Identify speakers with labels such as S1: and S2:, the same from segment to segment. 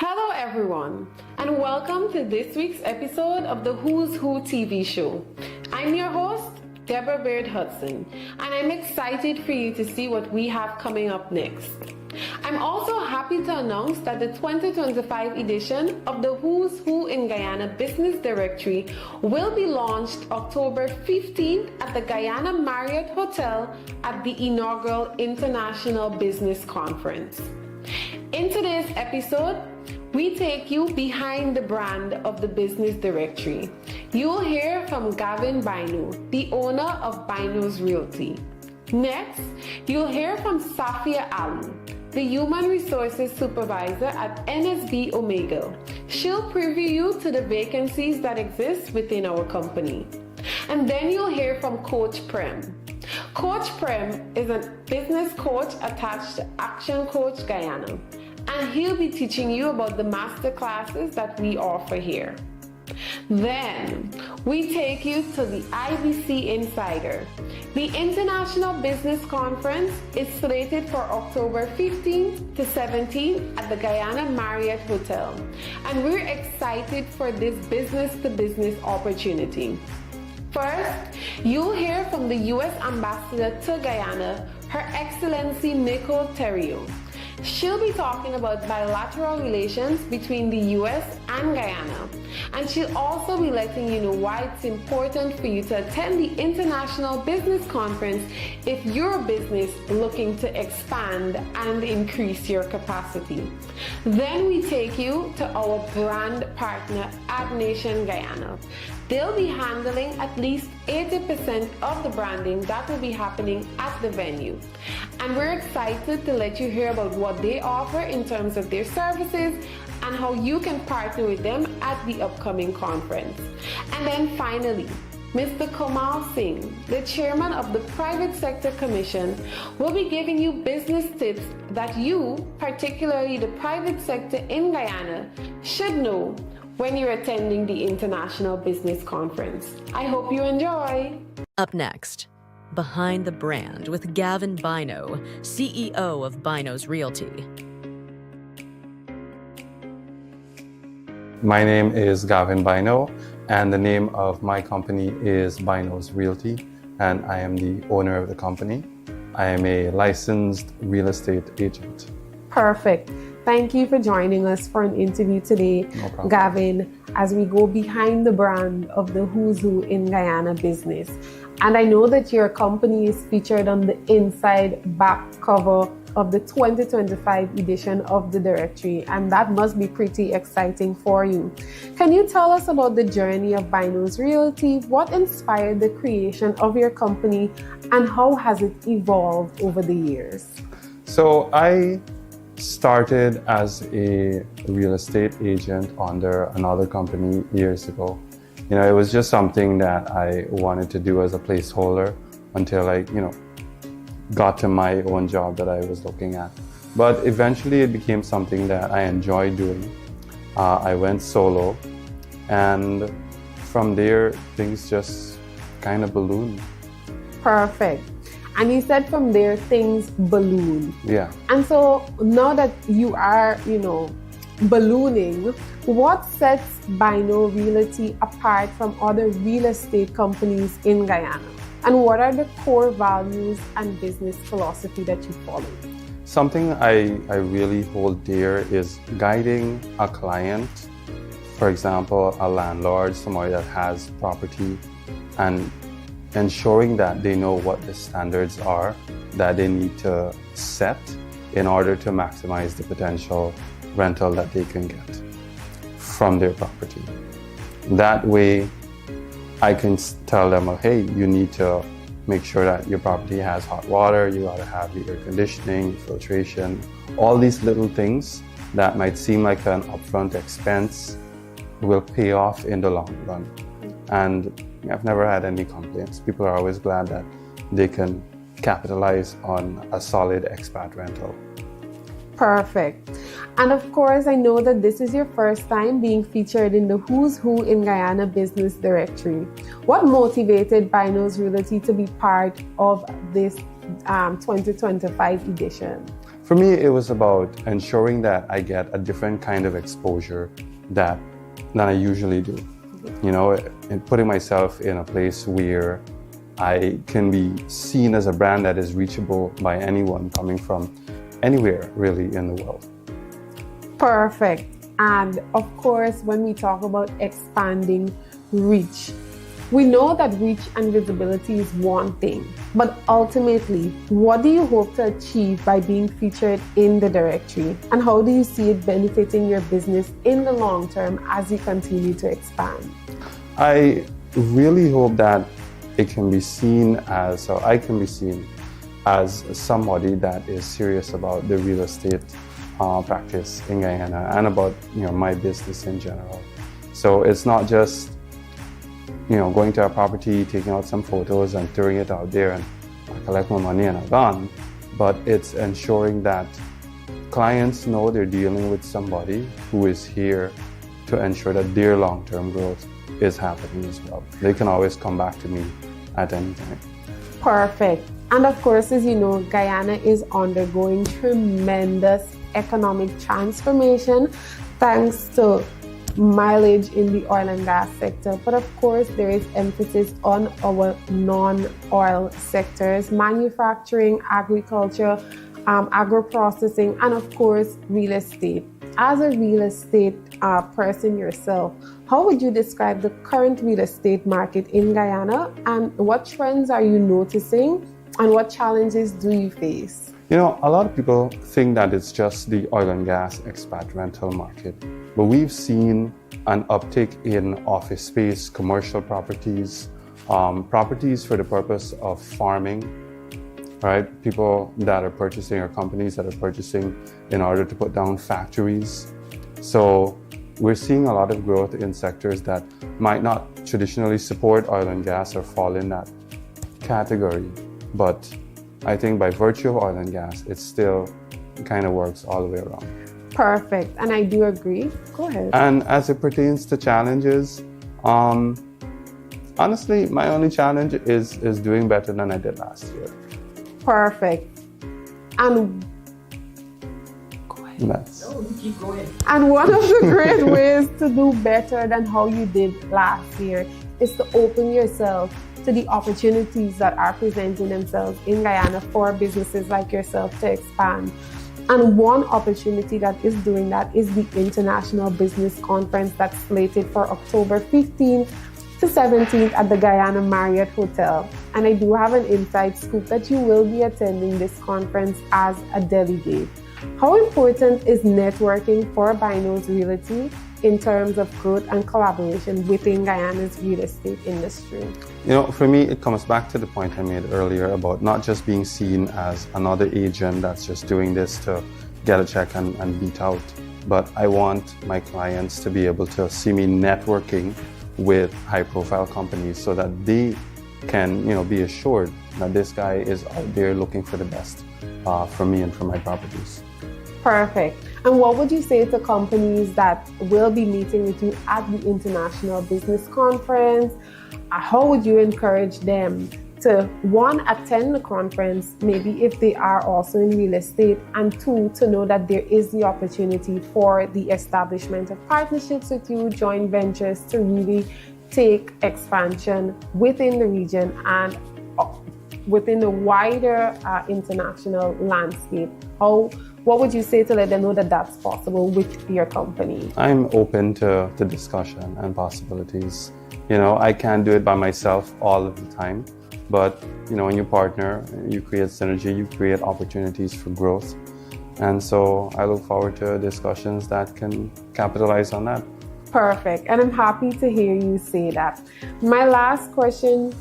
S1: Hello everyone, and welcome to this week's episode of the Who's Who TV show. I'm your host, Deborah Baird-Hutson, and I'm excited for you to see what we have coming up next. I'm also happy to announce that the 2025 edition of the Who's Who in Guyana Business Directory will be launched October 15th at the Guyana Marriott Hotel at the inaugural International Business Conference. In today's episode, we take you behind the brand of the business directory. You'll hear from Gavin Bino, the owner of Bino's Realty. Next, you'll hear from Safia Ally, the Human Resources Supervisor at NSBOmega. She'll preview you to the vacancies that exist within our company. And then you'll hear from Coach Prem. Coach Prem is a business coach attached to ActionCOACH Guyana, and he'll be teaching you about the master classes that we offer here. Then we take you to the IBC Insider. The International Business Conference is slated for October 15th to 17th at the Guyana Marriott Hotel, and we're excited for this business-to-business opportunity. First, you'll hear from the U.S. Ambassador to Guyana, Her Excellency Nicole Theriault. She'll be talking about bilateral relations between the U.S. and Guyana, and she'll also be letting you know why it's important for you to attend the International Business Conference if you're a business looking to expand and increase your capacity. Then we take you to our brand partner at Nation Guyana. They'll be handling at least 80% of the branding that will be happening at the venue. And we're excited to let you hear about what they offer in terms of their services and how you can partner with them at the upcoming conference. And then finally, Mr. Kamal Singh, the chairman of the Private Sector Commission, will be giving you business tips that you, particularly the private sector in Guyana, should know when you're attending the International Business Conference. I hope you enjoy.
S2: Up next, Behind the Brand with Gavin Bino, CEO of Bino's Realty.
S3: My name is Gavin Bino, and the name of my company is Bino's Realty, and I am the owner of the company. I am a licensed real estate agent.
S1: Perfect. Thank you for joining us for an interview today,
S3: No problem.
S1: Gavin, as we go behind the brand of the Who's Who in Guyana business. And I know that your company is featured on the inside back cover of the 2025 edition of the directory, and that must be pretty exciting for you. Can you tell us about the journey of Bino's Realty? What inspired the creation of your company, and how has it evolved over the years?
S3: So I started as a real estate agent under another company years ago. It was just something that I wanted to do as a placeholder until I, got to my own job that I was looking at. But eventually it became something that I enjoyed doing. I went solo, and from there things just kind of ballooned.
S1: Perfect. And you said from there things balloon.
S3: Yeah.
S1: And so now that you are, ballooning, what sets Bino Realty apart from other real estate companies in Guyana? And what are the core values and business philosophy that you follow?
S3: Something I really hold dear is guiding a client, for example, a landlord, somebody that has property, and ensuring that they know what the standards are that they need to set in order to maximize the potential rental that they can get from their property. That way, I can tell them, hey, you need to make sure that your property has hot water, you gotta have the air conditioning, filtration, all these little things that might seem like an upfront expense will pay off in the long run. And I've never had any complaints. People are always glad that they can capitalize on a solid expat rental.
S1: Perfect. And of course, I know that this is your first time being featured in the Who's Who in Guyana Business Directory. What motivated Bino's Realty to be part of this 2025 edition?
S3: For me, it was about ensuring that I get a different kind of exposure than I usually do. You know, and putting myself in a place where I can be seen as a brand that is reachable by anyone coming from anywhere really in the world.
S1: Perfect. And of course, when we talk about expanding reach, we know that reach and visibility is one thing, but ultimately, what do you hope to achieve by being featured in the directory? And how do you see it benefiting your business in the long term as you continue to expand?
S3: I really hope that it can be seen as, or I can be seen as somebody that is serious about the real estate practice in Guyana and about, you know, my business in general. So it's not just, you know, going to a property, taking out some photos and throwing it out there and I collect my money and I'm gone. But it's ensuring that clients know they're dealing with somebody who is here to ensure that their long-term growth is happening as well. They can always come back to me at any time.
S1: Perfect. And of course, as you know, Guyana is undergoing tremendous economic transformation thanks to mileage in the oil and gas sector. But of course, there is emphasis on our non-oil sectors, manufacturing, agriculture, agro-processing, and of course, real estate. As a real estate person yourself, how would you describe the current real estate market in Guyana, and what trends are you noticing and what challenges do you face?
S3: You know, a lot of people think that it's just the oil and gas expat rental market, but we've seen an uptick in office space, commercial properties, properties for the purpose of farming, right? People that are purchasing, or companies that are purchasing in order to put down factories. So we're seeing a lot of growth in sectors that might not traditionally support oil and gas or fall in that category, but I think by virtue of oil and gas, it still kind of works all the way around.
S1: Perfect, and I do agree. Go ahead.
S3: And as it pertains to challenges, honestly, my only challenge is doing better than I did last year.
S1: Perfect. And go ahead.
S3: No,
S4: you keep going.
S1: And one of the great ways to do better than how you did last year is to open yourself to the opportunities that are presenting themselves in Guyana for businesses like yourself to expand. And one opportunity that is doing that is the International Business Conference that's slated for October 15th to 17th at the Guyana Marriott Hotel. And I do have an inside scoop that you will be attending this conference as a delegate. How important is networking for Binos Realty in terms of growth and collaboration within Guyana's real estate industry?
S3: You know, for me, it comes back to the point I made earlier about not just being seen as another agent that's just doing this to get a check and beat out, but I want my clients to be able to see me networking with high-profile companies so that they can, you know, be assured that this guy is out there looking for the best for me and for my properties.
S1: Perfect. And what would you say to companies that will be meeting with you at the International Business Conference? How would you encourage them to, one, attend the conference, maybe if they are also in real estate, and two, to know that there is the opportunity for the establishment of partnerships with you, joint ventures to really take expansion within the region and within the wider international landscape? What would you say to let them know that that's possible with your company?
S3: I'm open to the discussion and possibilities. You know, I can't do it by myself all of the time, but, you know, when you partner, you create synergy, you create opportunities for growth. And so I look forward to discussions that can capitalize on that.
S1: Perfect. And I'm happy to hear you say that. My last question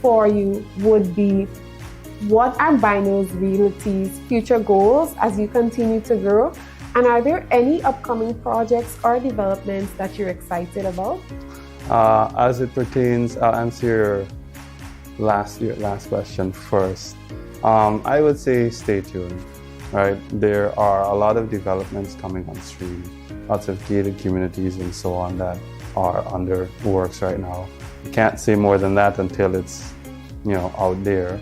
S1: for you would be, what are Binos Realty's future goals as you continue to grow? And are there any upcoming projects or developments that you're excited about?
S3: As it pertains, I'll answer your last question first. I would say stay tuned, right? There are a lot of developments coming on stream, lots of gated communities and so on that are under works right now. I can't say more than that until it's, you know, out there.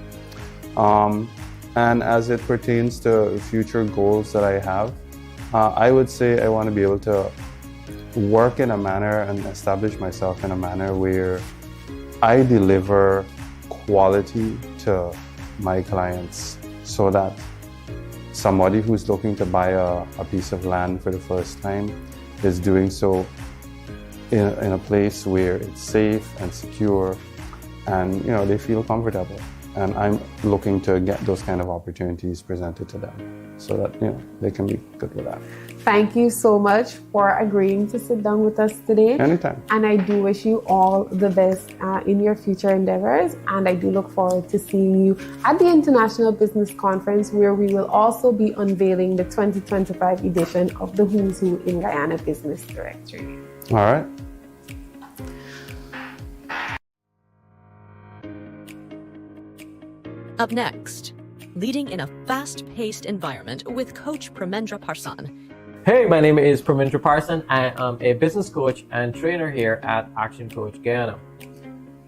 S3: And as it pertains to future goals that I have, I would say I want to be able to work in a manner and establish myself in a manner where I deliver quality to my clients, so that somebody who's looking to buy a piece of land for the first time is doing so in a place where it's safe and secure, and they feel comfortable. And I'm looking to get those kind of opportunities presented to them, so that they can be good with that.
S1: Thank you so much for agreeing to sit down with us today.
S3: Anytime.
S1: And I do wish you all the best in your future endeavors. And I do look forward to seeing you at the International Business Conference, where we will also be unveiling the 2025 edition of the Who's Who in Guyana Business Directory.
S3: All right.
S2: Up next, leading in a fast-paced environment with Coach Premendra Parsan.
S4: Hey, my name is Premendra Parsan. I am a business coach and trainer here at ActionCOACH Guyana.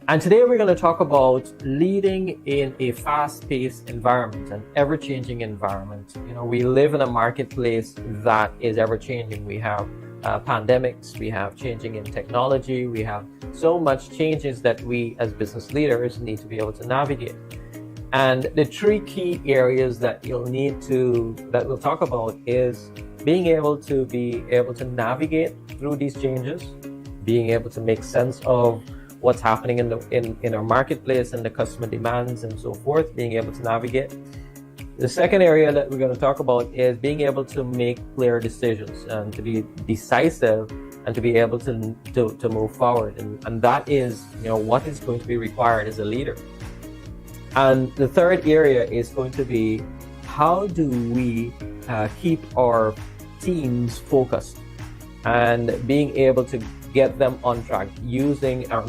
S4: And today we're going to talk about leading in a fast-paced environment, an ever-changing environment. We live in a marketplace that is ever-changing. We have pandemics, we have changing in technology, we have so much changes that we as business leaders need to be able to navigate. And the three key areas that we'll talk about is being able to navigate through these changes, being able to make sense of what's happening in our marketplace and the customer demands and so forth, being able to navigate. The second area that we're going to talk about is being able to make clear decisions and to be decisive and to be able to move forward. And that is, what is going to be required as a leader. And the third area is going to be, how do we keep our teams focused and being able to get them on track,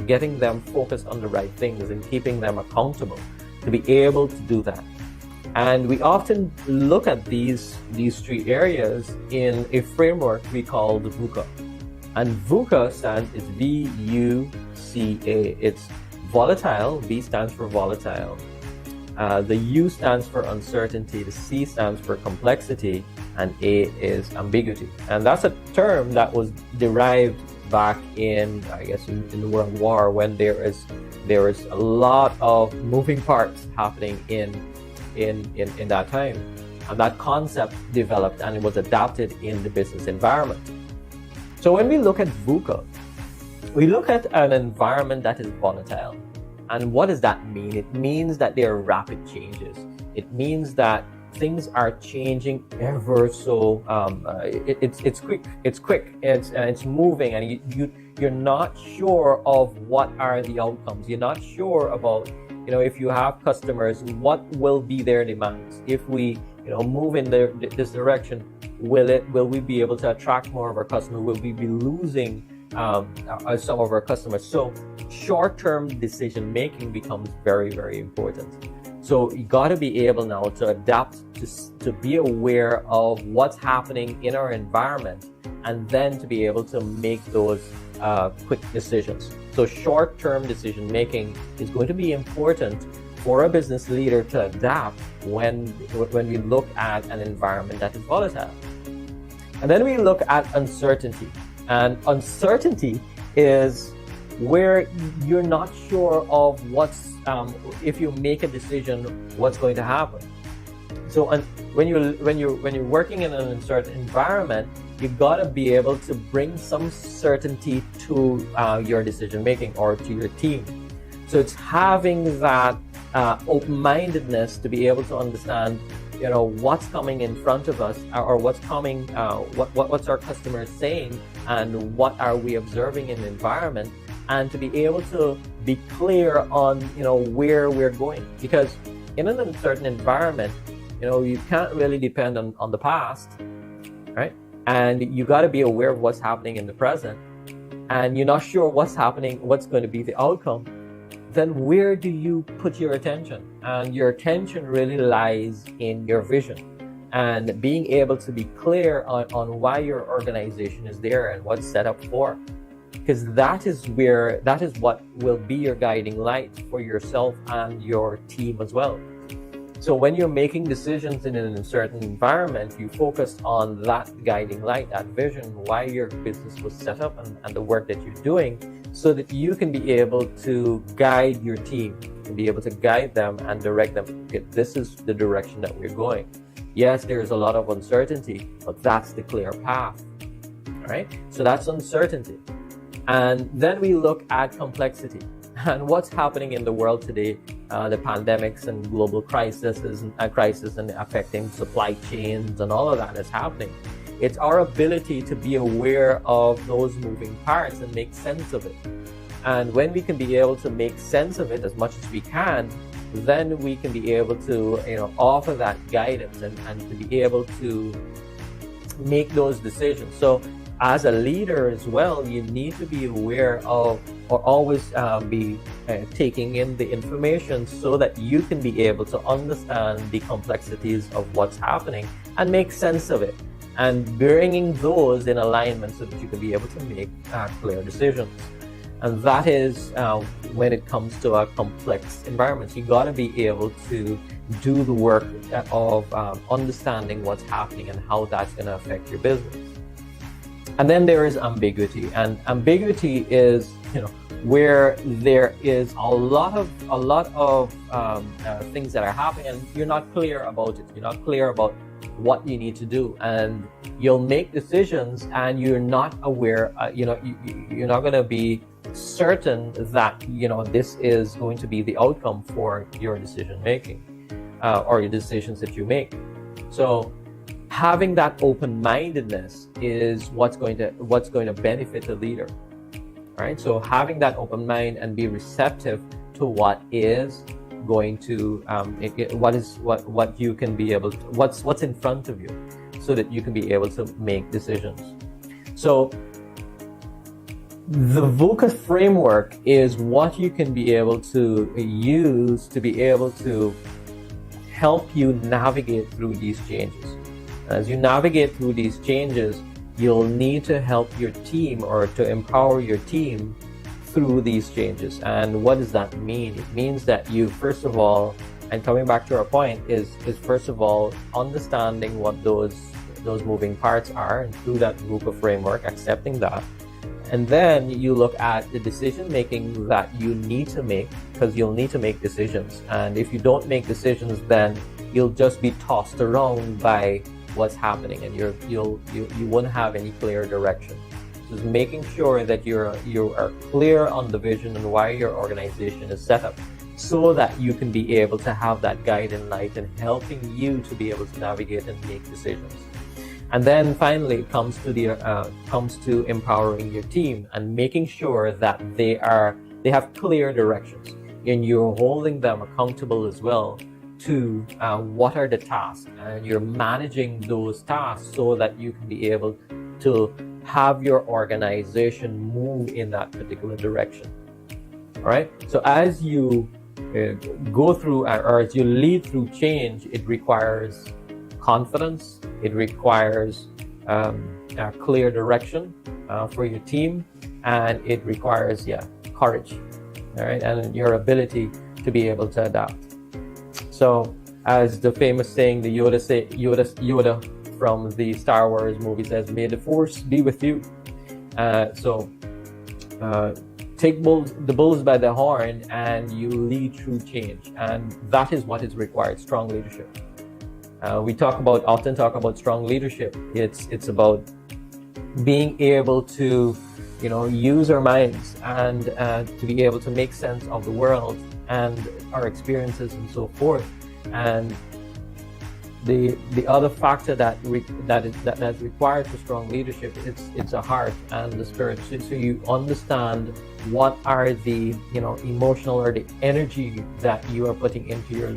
S4: getting them focused on the right things and keeping them accountable to be able to do that. And we often look at these three areas in a framework we call the VUCA. And VUCA is V-U-C-A. It's volatile. V stands for volatile. The U stands for uncertainty, the C stands for complexity, and A is ambiguity. And that's a term that was derived back in the World War, when there is a lot of moving parts happening in that time. And that concept developed and it was adapted in the business environment. So when we look at VUCA, we look at an environment that is volatile. And what does that mean? It means that there are rapid changes. It means that things are changing ever so. It's quick. It's moving, and you're not sure of what are the outcomes. You're not sure about if you have customers, what will be their demands. If we move in this direction, will we be able to attract more of our customers? Will we be losing some of our customers? So short-term decision making becomes very, very important. So you got to be able now to adapt, to be aware of what's happening in our environment, and then to be able to make those quick decisions. So short-term decision making is going to be important for a business leader to adapt when we look at an environment that is volatile. And then we look at uncertainty. And uncertainty is where you're not sure of if you make a decision, what's going to happen. So when you're working in an uncertain environment, you've got to be able to bring some certainty to your decision making or to your team. So it's having that open-mindedness to be able to understand what's coming in front of us, or what's coming, what's our customers saying, and what are we observing in the environment, and to be able to be clear on where we're going. Because in an uncertain environment, you can't really depend on the past, right? And you got to be aware of what's happening in the present, and you're not sure what's happening, what's going to be the outcome. Then where do you put your attention? And your attention really lies in your vision and being able to be clear on why your organization is there and what's set up for. Because that is what will be your guiding light for yourself and your team as well. So when you're making decisions in an uncertain environment, you focus on that guiding light, that vision, why your business was set up and the work that you're doing, so that you can be able to guide your team and be able to guide them and direct them. Okay, this is the direction that we're going. Yes, there's a lot of uncertainty, but that's the clear path. All right. So that's uncertainty. And then we look at complexity and what's happening in the world today, the pandemics and global crises and affecting supply chains and all of that is happening. It's our ability to be aware of those moving parts and make sense of it. And when we can be able to make sense of it as much as we can, then we can be able to, offer that guidance and to be able to make those decisions. So as a leader as well, you need to be aware of or always be taking in the information so that you can be able to understand the complexities of what's happening and make sense of it, and bringing those in alignment so that you can be able to make clear decisions. And that is when it comes to a complex environment, you got to be able to do the work of understanding what's happening and how that's going to affect your business. And then there is ambiguity, and ambiguity is, where there is a lot of things that are happening, and you're not clear about it. You're not clear about what you need to do, and you'll make decisions, and you're not aware. You're not going to be certain that this is going to be the outcome for your decision making or your decisions that you make. So having that open-mindedness is what's going to benefit the leader, right? So having that open mind and be receptive to what is going to what you can be able to, what's in front of you, so that you can be able to make decisions. So the VUCA framework is what you can be able to use to be able to help you navigate through these changes. As you navigate through these changes, you'll need to help your team or to empower your team through these changes. And what does that mean? It means that you, first of all, and coming back to our point, is first of all understanding what those moving parts are, and through that VUCA framework, accepting that. And then you look at the decision making that you need to make, because you'll need to make decisions. And if you don't make decisions, then you'll just be tossed around by what's happening, and you won't have any clear direction. Just making sure that you are clear on the vision and why your organization is set up, so that you can be able to have that guiding light and helping you to be able to navigate and make decisions. And then finally, it comes to empowering your team and making sure that they have clear directions, and you're holding them accountable as well to what are the tasks, and you're managing those tasks so that you can be able to have your organization move in that particular direction. All right. So as you go through or as you lead through change, it requires confidence. It requires a clear direction for your team, and it requires courage. All right, and your ability to be able to adapt. So, as the famous saying, the Yoda from the Star Wars movie says, "May the Force be with you." Take the bulls by the horn, and you lead through change, and that is what is required: strong leadership. We often talk about strong leadership. It's about being able to, use our minds and to be able to make sense of the world and our experiences and so forth. And the other factor that is required for strong leadership, it's a heart and the spirit. So you understand what are the emotional or the energy that you are putting into your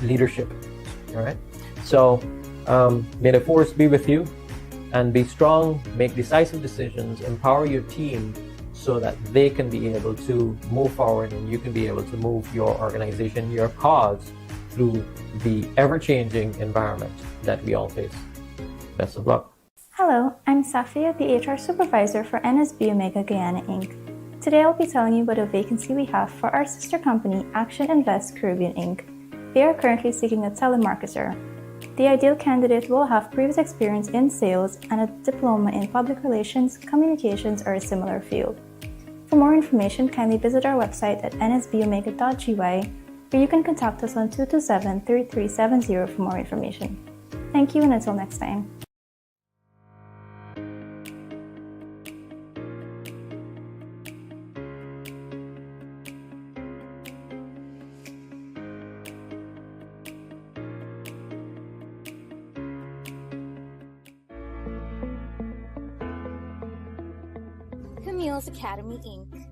S4: leadership. All right. So may the force be with you, and be strong, make decisive decisions, empower your team so that they can be able to move forward, and you can be able to move your organization, your cause, through the ever-changing environment that we all face. Best of luck.
S5: Hello, I'm Safia, the HR Supervisor for NSBOmega Guyana Inc. Today I'll be telling you about a vacancy we have for our sister company, ActionCOACH Caribbean Inc. They are currently seeking a telemarketer. The ideal candidate will have previous experience in sales and a diploma in public relations, communications, or a similar field. For more information, kindly visit our website at NSBOmega.gy, or you can contact us on 227-3370 for more information. Thank you, and until next time.
S6: Camille's Academy Inc.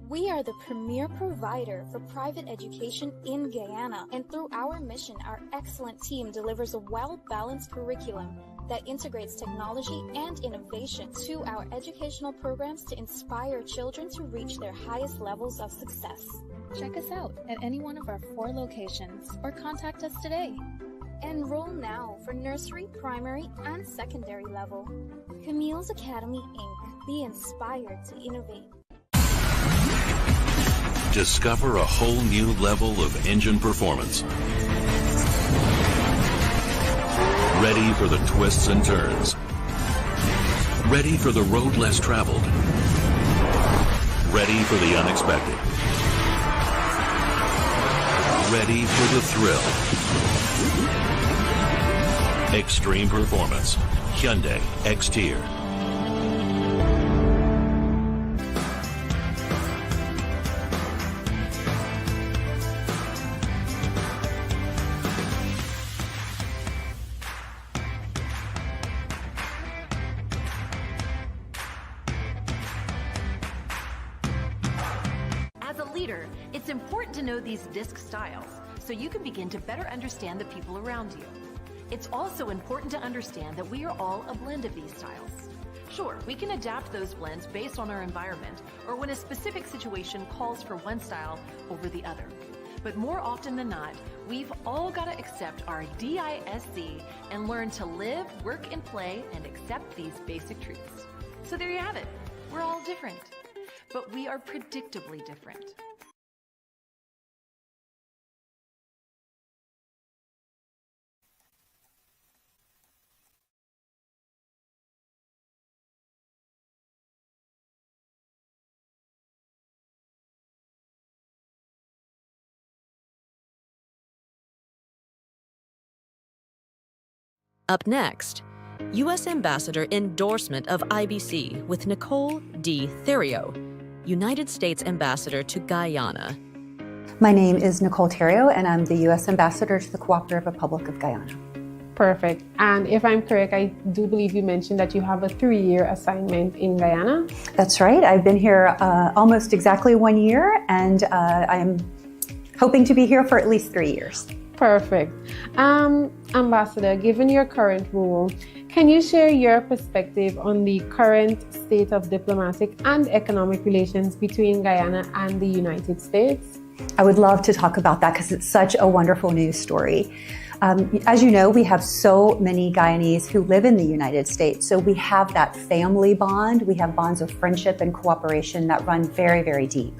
S6: We are the premier provider for private education in Guyana, and through our mission, our excellent team delivers a well-balanced curriculum that integrates technology and innovation to our educational programs to inspire children to reach their highest levels of success. Check us out at any one of our 4 locations or contact us today. Enroll now for nursery, primary, and secondary level. Camille's Academy Inc. Be inspired to innovate.
S7: Discover a whole new level of engine performance. Ready for the twists and turns. Ready for the road less traveled. Ready for the unexpected. Ready for the thrill. Extreme performance. Hyundai X-Tier.
S8: As a leader, it's important to know these DISC styles so you can begin to better understand the people around you. It's also important to understand that we are all a blend of these styles. Sure, we can adapt those blends based on our environment or when a specific situation calls for one style over the other. But more often than not, we've all got to accept our DISC and learn to live, work, and play and accept these basic truths. So there you have it. We're all different, but we are predictably different.
S2: Up next, U.S. Ambassador endorsement of IBC with Nicole D. Theriot, United States Ambassador to Guyana.
S9: My name is Nicole Theriot, and I'm the U.S. Ambassador to the Cooperative Republic of Guyana.
S1: Perfect. And if I'm correct, I do believe you mentioned that you have a 3-year assignment in Guyana.
S9: That's right. I've been here almost exactly 1 year, and I'm hoping to be here for at least 3 years.
S1: Perfect. Ambassador, given your current role, can you share your perspective on the current state of diplomatic and economic relations between Guyana and the United States?
S9: I would love to talk about that because it's such a wonderful news story. As you know, we have so many Guyanese who live in the United States, so we have that family bond. We have bonds of friendship and cooperation that run very, very deep.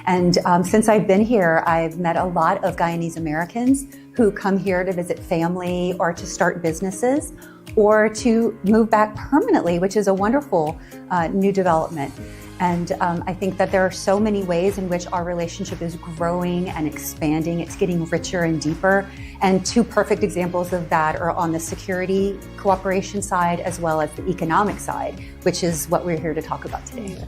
S9: And since I've been here, I've met a lot of Guyanese Americans who come here to visit family or to start businesses or to move back permanently, which is a wonderful new development. And I think that there are so many ways in which our relationship is growing and expanding. It's getting richer and deeper. And 2 perfect examples of that are on the security cooperation side as well as the economic side, which is what we're here to talk about today.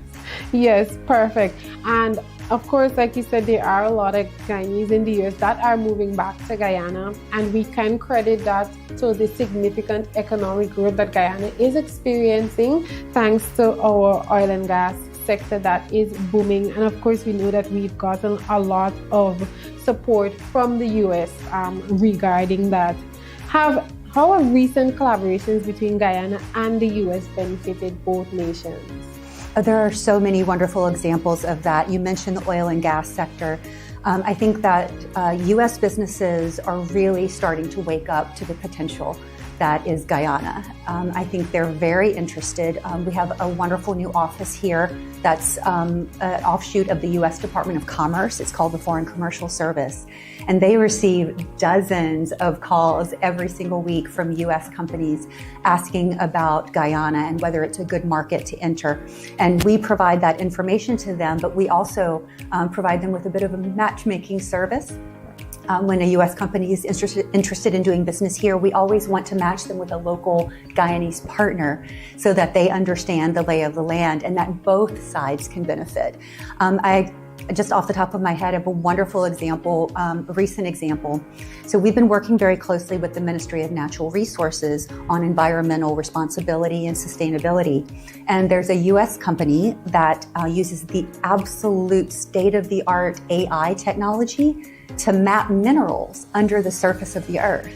S1: Yes, perfect. And of course, like you said, there are a lot of Guyanese in the US that are moving back to Guyana, and we can credit that to the significant economic growth that Guyana is experiencing thanks to our oil and gas sector that is booming. And of course, we know that we've gotten a lot of support from the US regarding that. How have recent collaborations between Guyana and the US benefited both nations?
S9: There are so many wonderful examples of that. You mentioned the oil and gas sector. I think that U.S. businesses are really starting to wake up to the potential that is Guyana. I think they're very interested. We have a wonderful new office here that's an offshoot of the U.S. Department of Commerce. It's called the Foreign Commercial Service. And they receive dozens of calls every single week from U.S. companies asking about Guyana and whether it's a good market to enter. And we provide that information to them, but we also provide them with a bit of a matchmaking service. When a U.S. company is interested in doing business here, we always want to match them with a local Guyanese partner so that they understand the lay of the land and that both sides can benefit. I just off the top of my head, I have a wonderful example, a recent example. So we've been working very closely with the Ministry of Natural Resources on environmental responsibility and sustainability. And there's a U.S. company that uses the absolute state-of-the-art AI technology to map minerals under the surface of the earth.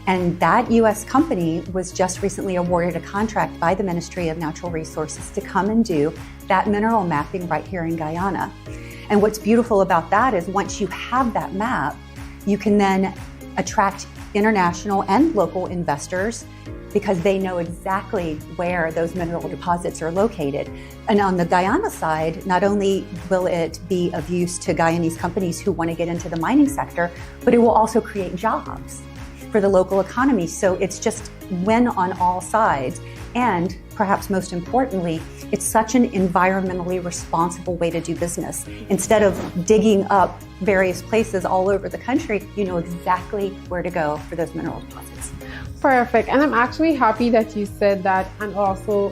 S9: And that U.S. company was just recently awarded a contract by the Ministry of Natural Resources to come and do that mineral mapping right here in Guyana. And what's beautiful about that is once you have that map, you can then attract international and local investors because they know exactly where those mineral deposits are located. And on the Guyana side, not only will it be of use to Guyanese companies who want to get into the mining sector, but it will also create jobs for the local economy. So it's just win on all sides. And perhaps most importantly, it's such an environmentally responsible way to do business. Instead of digging up various places all over the country, you know exactly where to go for those mineral deposits.
S1: Perfect. And I'm actually happy that you said that, and also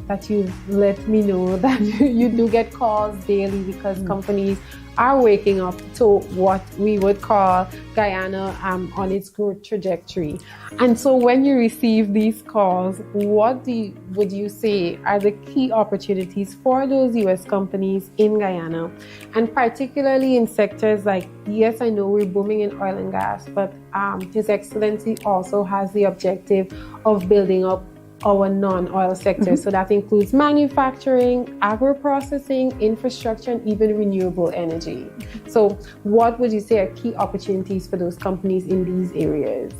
S1: that you let me know that you do get calls daily because companies are waking up to what we would call Guyana on its growth trajectory. And so when you receive these calls, what would you say are the key opportunities for those U.S. companies in Guyana? And particularly in sectors like, yes, I know we're booming in oil and gas, but His Excellency also has the objective of building up our non-oil sector. So that includes manufacturing, agro-processing, infrastructure, and even renewable energy. So what would you say are key opportunities for those companies in these areas?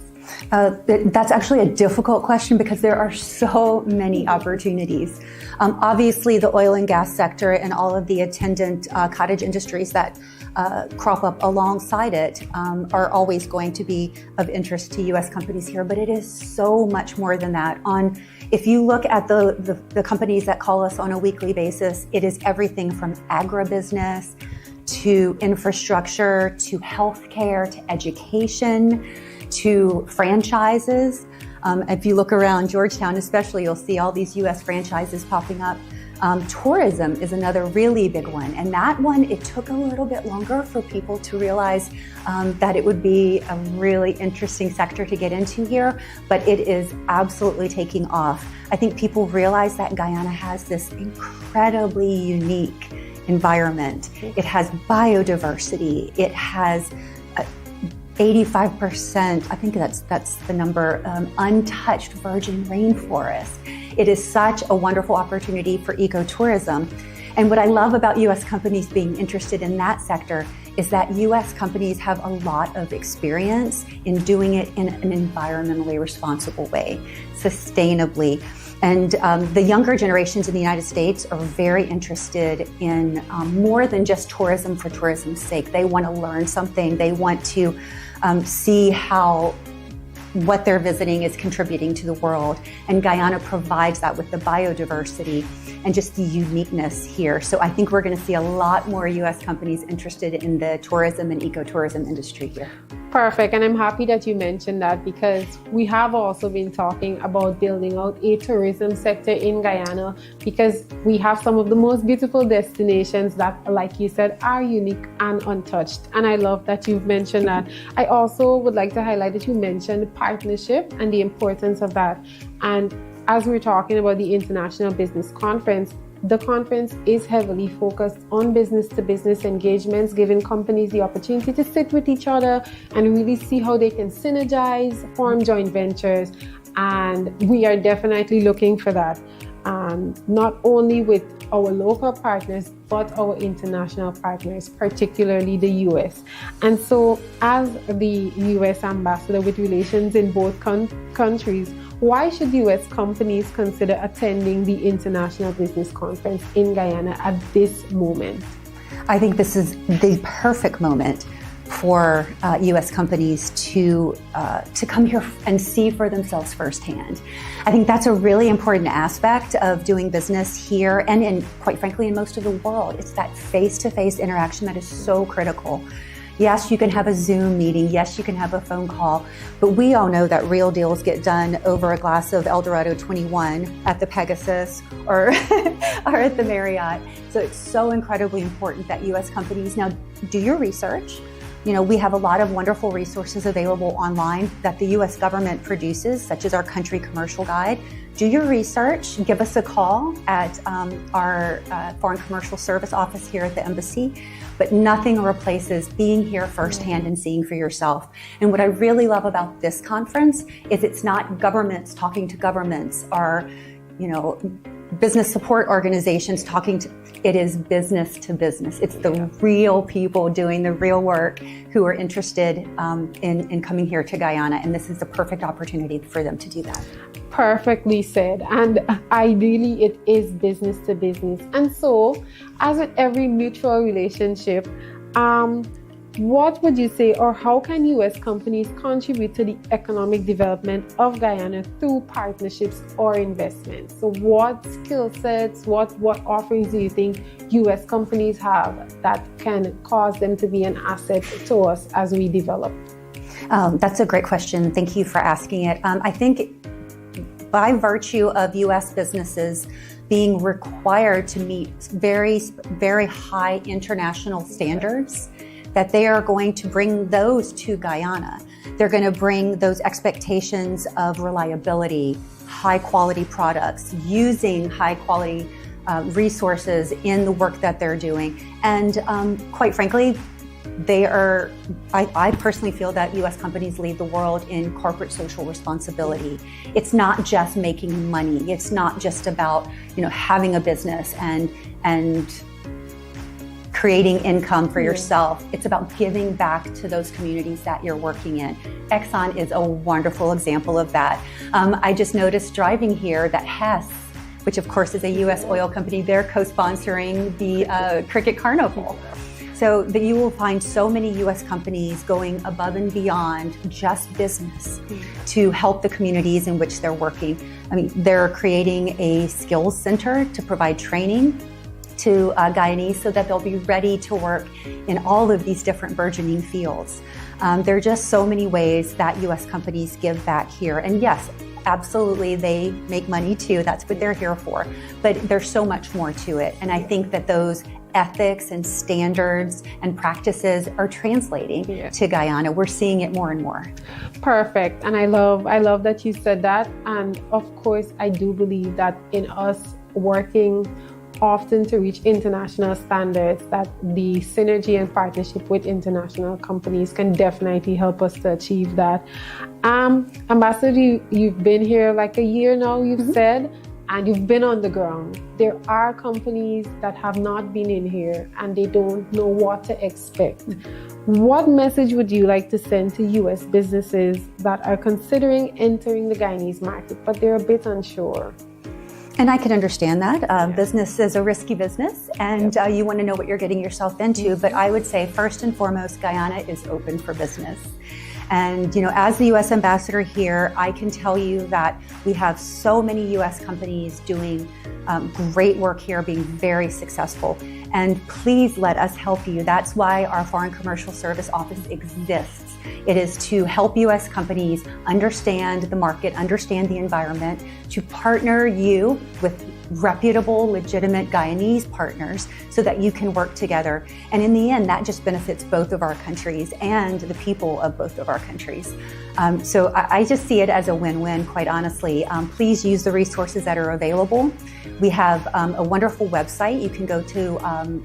S9: That's actually a difficult question because there are so many opportunities. Obviously, the oil and gas sector and all of the attendant cottage industries that crop up alongside it are always going to be of interest to U.S. companies here, but it is so much more than that. If you look at the companies that call us on a weekly basis, it is everything from agribusiness to infrastructure to healthcare to education to franchises. If you look around Georgetown especially, you'll see all these U.S. franchises popping up. Tourism is another really big one. And that one, it took a little bit longer for people to realize that it would be a really interesting sector to get into here, but it is absolutely taking off. I think people realize that Guyana has this incredibly unique environment. It has biodiversity. It has 85%, I think that's the number, untouched virgin rainforest. It is such a wonderful opportunity for ecotourism. And what I love about U.S. companies being interested in that sector is that U.S. companies have a lot of experience in doing it in an environmentally responsible way, sustainably. And the younger generations in the United States are very interested in more than just tourism for tourism's sake. They want to learn something. They want to see how what they're visiting is contributing to the world. And Guyana provides that with the biodiversity and just the uniqueness here. So I think we're going to see a lot more U.S. companies interested in the tourism and ecotourism industry here.
S1: Perfect. And I'm happy that you mentioned that because we have also been talking about building out a tourism sector in Guyana because we have some of the most beautiful destinations that, like you said, are unique and untouched. And I love that you've mentioned that. I also would like to highlight that you mentioned partnership and the importance of that. And as we're talking about the International Business Conference, the conference is heavily focused on business-to-business engagements, giving companies the opportunity to sit with each other and really see how they can synergize, form joint ventures, and we are definitely looking for that. not only with our local partners, but our international partners, particularly the US. And so as the US ambassador with relations in both countries, why should US companies consider attending the International Business Conference in Guyana at this moment?
S9: I think this is the perfect moment for U.S. companies to come here and see for themselves firsthand. I think that's a really important aspect of doing business here and quite frankly, in most of the world. It's that face-to-face interaction that is so critical. Yes, you can have a Zoom meeting. Yes, you can have a phone call. But we all know that real deals get done over a glass of Eldorado 21 at the Pegasus or at the Marriott. So it's so incredibly important that U.S. companies now do your research. You know, we have a lot of wonderful resources available online that the U.S. government produces, such as our country commercial guide. Do your research, give us a call at our Foreign Commercial Service office here at the embassy, but nothing replaces being here firsthand and seeing for yourself. And what I really love about this conference is it's not governments talking to governments or, you know, business support organizations talking to, it is business to business. It's the real people doing the real work who are interested in coming here to Guyana, and this is the perfect opportunity for them to do that.
S1: Perfectly said. And ideally, it is business to business. And so, as with every mutual relationship, what would you say, or how can U.S. companies contribute to the economic development of Guyana through partnerships or investments? So what skill sets, what offerings do you think U.S. companies have that can cause them to be an asset to us as we develop?
S9: That's a great question. Thank you for asking it. I think by virtue of U.S. businesses being required to meet very, very high international standards, that they are going to bring those to Guyana. They're going to bring those expectations of reliability, high quality products, using high quality resources in the work that they're doing. And quite frankly, I personally feel that U.S. companies lead the world in corporate social responsibility. It's not just making money. It's not just about, you know, having a business and creating income for yourself. It's about giving back to those communities that you're working in. Exxon is a wonderful example of that. I just noticed driving here that Hess, which of course is a U.S. oil company, they're co-sponsoring the Cricket Carnival. So that you will find so many U.S. companies going above and beyond just business to help the communities in which they're working. I mean, they're creating a skills center to provide training to Guyanese so that they'll be ready to work in all of these different burgeoning fields. There are just so many ways that U.S. companies give back here. And yes, absolutely, they make money too. That's what they're here for. But there's so much more to it. And I think that those ethics and standards and practices are translating to Guyana. We're seeing it more and more.
S1: Perfect. And I love that you said that. And of course, I do believe that in us working often to reach international standards, that the synergy and partnership with international companies can definitely help us to achieve that. Ambassador, you've been here like a year now, you've said, and you've been on the ground. There are companies that have not been in here and they don't know what to expect. What message would you like to send to U.S. businesses that are considering entering the Guyanese market, but they're a bit unsure?
S9: And I can understand that. Business is a risky business, and you want to know what you're getting yourself into. But I would say, first and foremost, Guyana is open for business. And, you know, as the U.S. ambassador here, I can tell you that we have so many U.S. companies doing great work here, being very successful. And please let us help you. That's why our Foreign Commercial Service office exists. It is to help U.S. companies understand the market, understand the environment, to partner you with reputable, legitimate Guyanese partners so that you can work together. And in the end, that just benefits both of our countries and the people of both of our countries. So I just see it as a win-win, quite honestly. Please use the resources that are available. We have a wonderful website. You can go to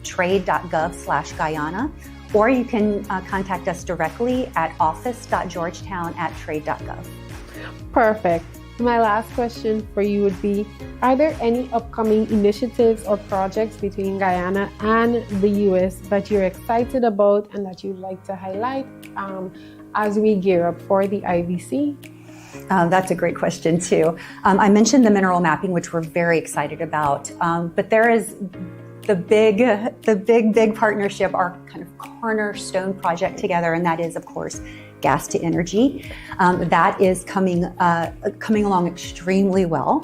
S9: trade.gov/Guyana, or you can contact us directly at office.georgetown@trade.gov.
S1: Perfect. My last question for you would be, are there any upcoming initiatives or projects between Guyana and the US that you're excited about and that you'd like to highlight as we gear up for the IBC?
S9: That's a great question too. I mentioned the mineral mapping, which we're very excited about, but there is the big partnership, our kind of cornerstone project together, and that is, of course, gas to energy. That is coming along extremely well.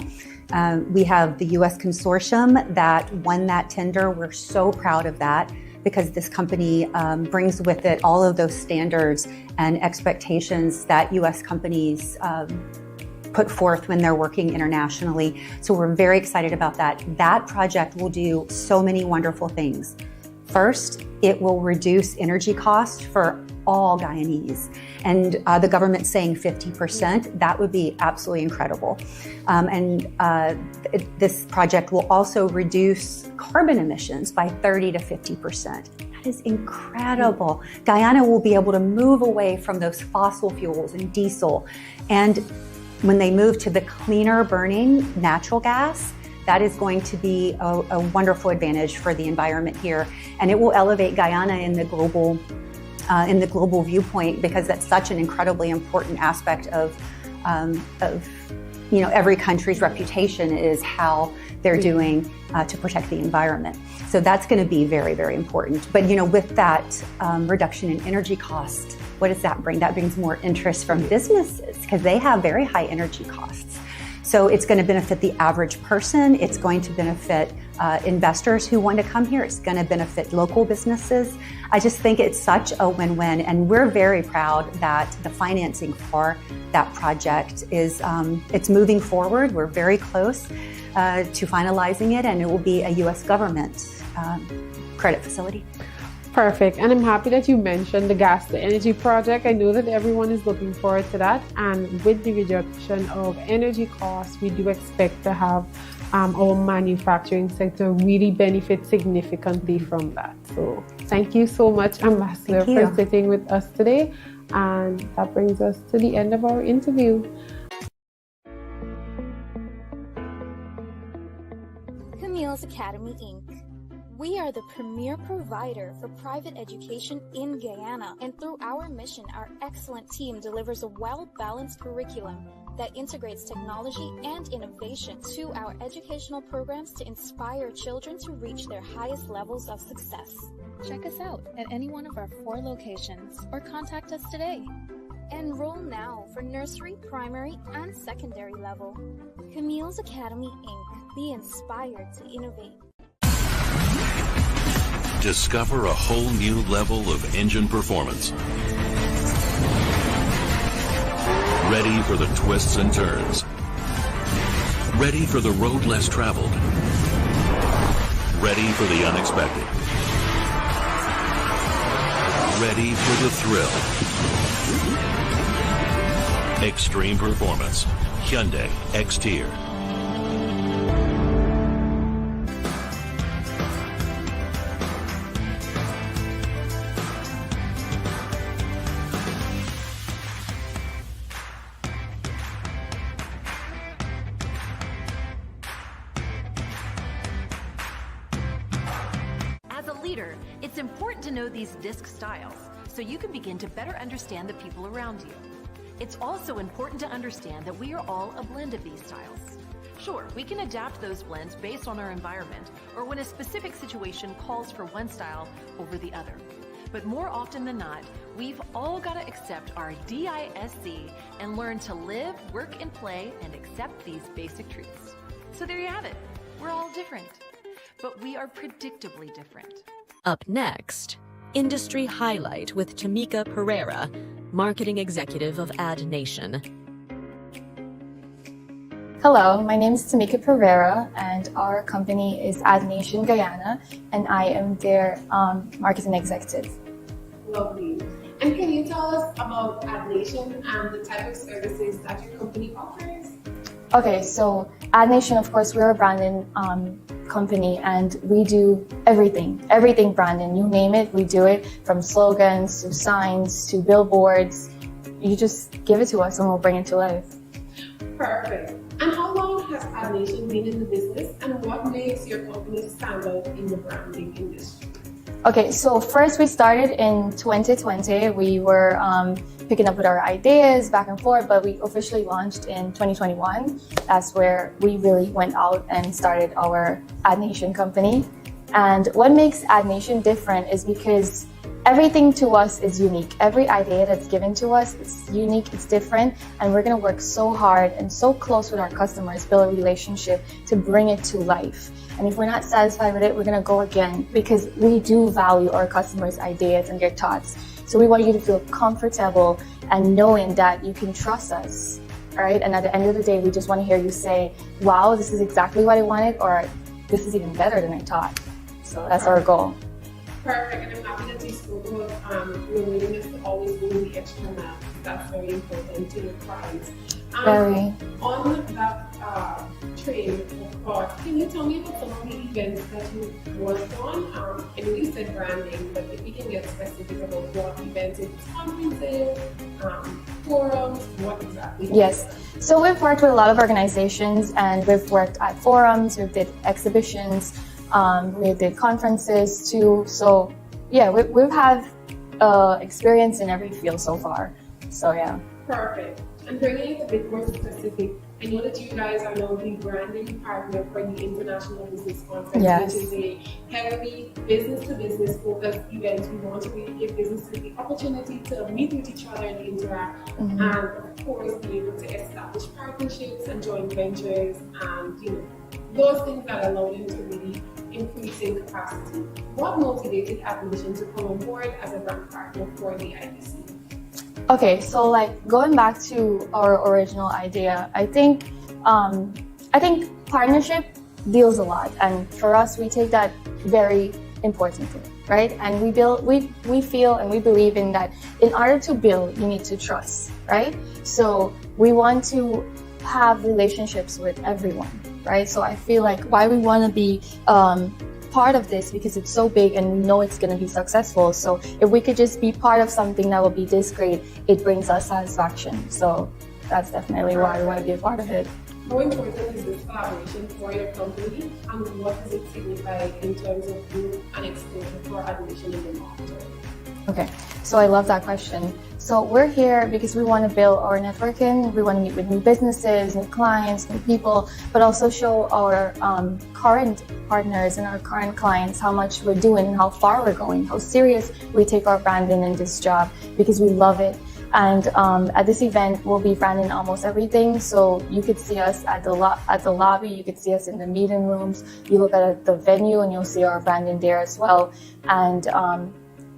S9: We have the U.S. consortium that won that tender. We're so proud of that because this company brings with it all of those standards and expectations that U.S. companies put forth when they're working internationally. So we're very excited about that. That project will do so many wonderful things. First, it will reduce energy costs for all Guyanese. And the government's saying 50%. That would be absolutely incredible. This project will also reduce carbon emissions by 30 to 50%. That is incredible. Guyana will be able to move away from those fossil fuels and diesel. And when they move to the cleaner burning natural gas, that is going to be a wonderful advantage for the environment here. And it will elevate Guyana in the global viewpoint, because that's such an incredibly important aspect of every country's reputation is how they're doing to protect the environment. So that's going to be very, very important. But with that reduction in energy costs, what does that bring? That brings more interest from businesses because they have very high energy costs. So it's going to benefit the average person. It's going to benefit investors who want to come here. It's going to benefit local businesses. I just think it's such a win-win, and we're very proud that the financing for that project is it's moving forward. We're very close to finalizing it, and it will be a U.S. government credit facility.
S1: Perfect. And I'm happy that you mentioned the gas to energy project. I know that everyone is looking forward to that. And with the reduction of energy costs, we do expect to have our manufacturing sector really benefit significantly from that. So thank you so much, Ambassador, for sitting with us today. And that brings us to the end of our interview.
S6: Camille's Academy Inc. We are the premier provider for private education in Guyana, and through our mission, our excellent team delivers a well-balanced curriculum that integrates technology and innovation to our educational programs to inspire children to reach their highest levels of success. Check us out at any one of our 4 locations or contact us today. Enroll now for nursery, primary, and secondary level. Camille's Academy Inc. Be inspired to innovate.
S7: Discover a whole new level of engine performance. Ready for the twists and turns. Ready for the road less traveled. Ready for the unexpected. Ready for the thrill. Extreme performance. Hyundai X-Tier.
S8: It's important to know these disc styles so you can begin to better understand the people around you. It's also important to understand that we are all a blend of these styles. Sure, we can adapt those blends based on our environment or when a specific situation calls for one style over the other. But more often than not, we've all got to accept our DISC and learn to live, work, and play and accept these basic truths. So there you have it. We're all different, but we are predictably different.
S2: Up next, Industry Highlight with Tamika Pereira, Marketing Executive of Ad Nation.
S10: Hello, my name is Tamika Pereira, and our company is Ad Nation Guyana, and I am their marketing executive.
S1: Lovely. And can you tell us about Ad Nation and the type of services that your company offers?
S10: Okay, so Ad Nation, of course, we're a branding company, and we do everything branding. You name it, we do it, from slogans to signs to billboards. You just give it to us and we'll bring it to life.
S1: Perfect. And how long has AdNation been in the business, and what makes your company stand out in the branding industry?
S10: Okay, so first we started in 2020. We were picking up with our ideas back and forth, but we officially launched in 2021. That's where we really went out and started our AdNation company. And what makes AdNation different is because everything to us is unique. Every idea that's given to us is unique, it's different, and we're gonna work so hard and so close with our customers, build a relationship to bring it to life. And if we're not satisfied with it, we're gonna go again, because we do value our customers' ideas and their thoughts. So we want you to feel comfortable and knowing that you can trust us, right? And at the end of the day, we just wanna hear you say, wow, this is exactly what I wanted, or this is even better than I thought. So that's our goal.
S1: Perfect, and I'm happy that you spoke about your willingness to always go the extra mile. That's very important to your clients.
S10: Very.
S1: On that train of thought, can you tell me about some of the events that you worked on? I know you said branding, but if we can get specific about what events, it's conferences, forums, what exactly?
S10: Yes. So we've worked with a lot of organizations, and we've worked at forums, we've did exhibitions, we did conferences too. So yeah, we've had experience in every field so far. So yeah.
S1: Perfect. And bringing it a bit more specific, I know that you guys are now the branding partner for the International Business Conference,
S10: Yes.
S1: which is a heavily business-to-business focused event. We want to really give businesses the opportunity to meet with each other and interact, and of course be able to establish partnerships and joint ventures, and those things that allow them to really increase in capacity. What motivated AdNation to come on board as a brand partner for the IBC?
S10: Okay, so like going back to our original idea, I think partnership deals a lot, and for us, we take that very importantly, right? And we feel and we believe in that. In order to build, you need to trust, right? So we want to have relationships with everyone, right? So I feel like why we want to be part of this, because it's so big and we know it's going to be successful. So if we could just be part of something that will be this great, it brings us satisfaction. So that's definitely why we want to be a part of it.
S1: How important is this collaboration for your company, and what does it signify in terms of growth and exposure for AdNation in the long term?
S10: Okay, so I love that question. So we're here because we want to build our networking, we want to meet with new businesses, new clients, new people, but also show our current partners and our current clients how much we're doing and how far we're going, how serious we take our branding in this job, because we love it. And at this event, we'll be branding almost everything. So you could see us at the lobby, you could see us in the meeting rooms, you look at the venue and you'll see our branding there as well. And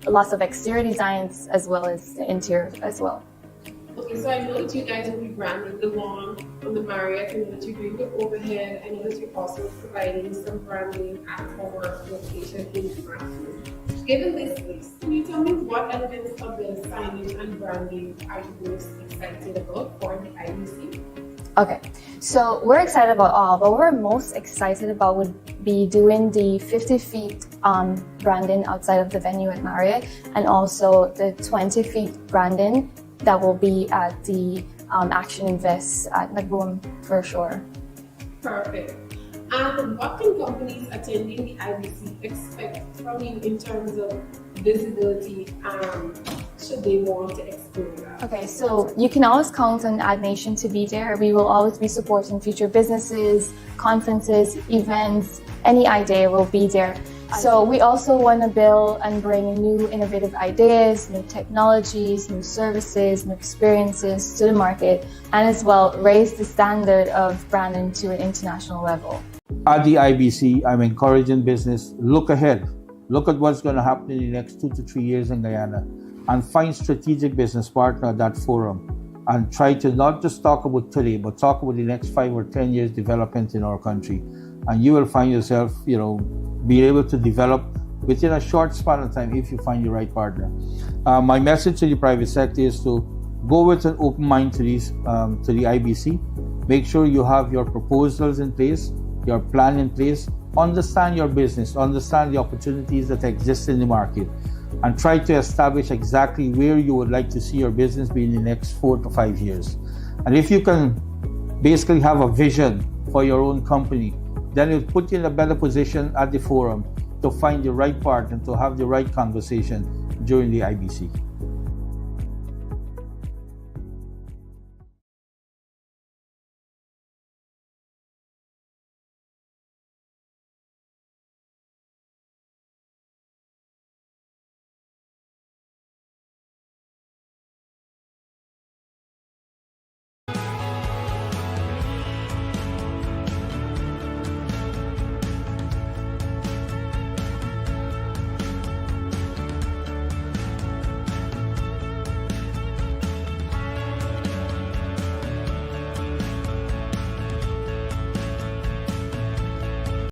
S10: lots of exterior designs as well as the interior as well.
S1: Okay, so I know that you guys will be branding the lawn on the Marriott. I know that you're doing the overhead. I know that you're also providing some branding at our location in Franklin. Given this list, can you tell me what elements of the signage and branding are you most excited about for the IBC?
S10: Okay, so we're excited about all, but what we're most excited about would be doing the 50 feet branding outside of the venue at Marriott, and also the 20 feet branding that will be at the Action Invest at NSBOmega for sure.
S1: Perfect. And what can companies attending the IBC expect from you in terms of visibility, should they want to explore that?
S10: Okay, so you can always count on AdNation to be there. We will always be supporting future businesses, conferences, events, any idea will be there. So we also want to build and bring new innovative ideas, new technologies, new services, new experiences to the market, and as well raise the standard of branding to an international level.
S11: At the IBC, I'm encouraging business, look ahead. Look at what's going to happen in the next 2 to 3 years in Guyana, and find strategic business partner at that forum, and try to not just talk about today, but talk about the next 5 or 10 years development in our country. And you will find yourself, be able to develop within a short span of time if you find the right partner. My message to the private sector is to go with an open mind to the IBC. Make sure you have your proposals in place, your plan in place, understand your business, understand the opportunities that exist in the market, and try to establish exactly where you would like to see your business be in the next 4 to 5 years. And if you can basically have a vision for your own company, then it will put you in a better position at the forum to find the right partner, to have the right conversation during the IBC.